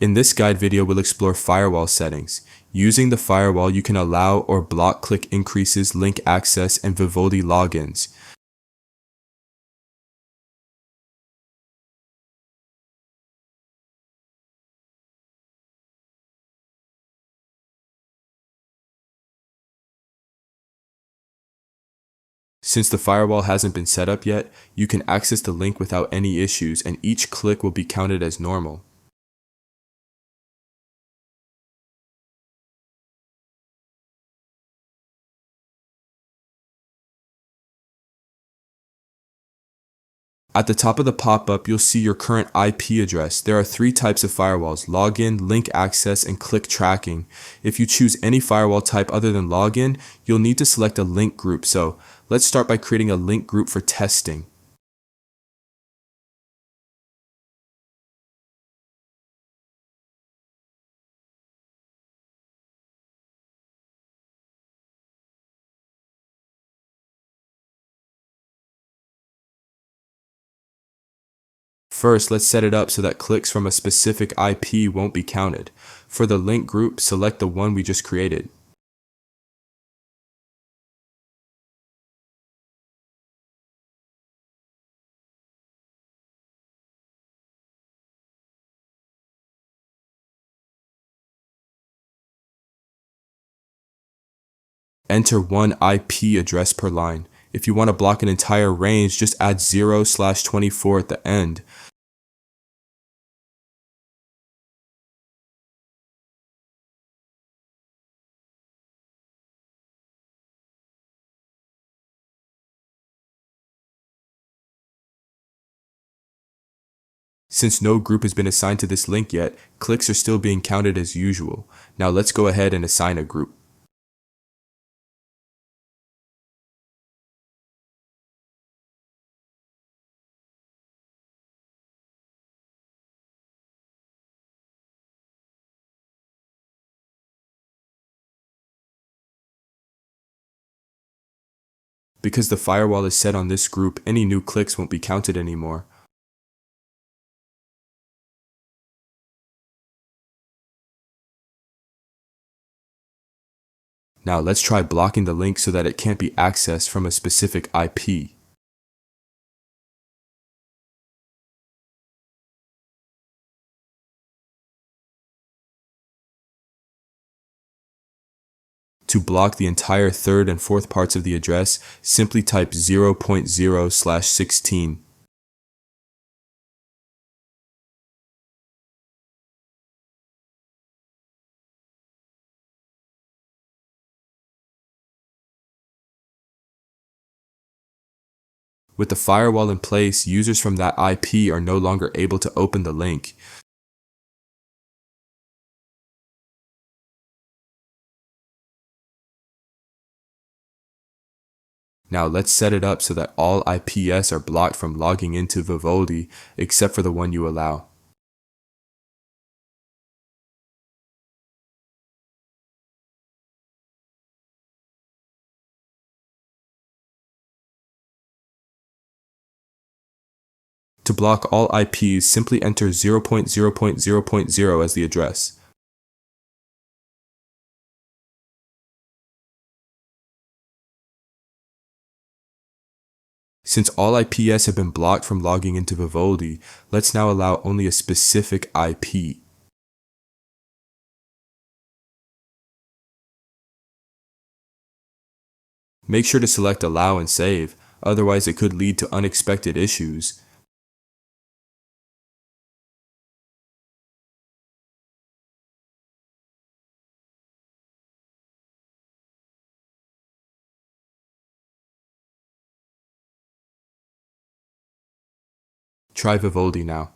In this guide video, we'll explore firewall settings. Using the firewall, you can allow or block click increases, link access, and Vivaldi logins. Since the firewall hasn't been set up yet, you can access the link without any issues, and each click will be counted as normal. At the top of the pop-up, you'll see your current IP address. There are three types of firewalls: login, link access, and click tracking. If you choose any firewall type other than login, you'll need to select a link group. So let's start by creating a link group for testing. First, let's set it up so that clicks from a specific IP won't be counted. For the link group, select the one we just created. Enter one IP address per line. If you want to block an entire range, just add 0/24 at the end. Since no group has been assigned to this link yet, clicks are still being counted as usual. Now let's go ahead and assign a group. Because the firewall is set on this group, any new clicks won't be counted anymore. Now let's try blocking the link so that it can't be accessed from a specific IP. To block the entire third and fourth parts of the address, simply type 0.0/16. With the firewall in place, users from that IP are no longer able to open the link. Now let's set it up so that all IPs are blocked from logging into Vivaldi except for the one you allow. To block all IPs, simply enter 0.0.0.0 as the address. Since all IPs have been blocked from logging into Vivaldi, let's now allow only a specific IP. Make sure to select Allow and Save, otherwise it could lead to unexpected issues. Try Vivaldi now.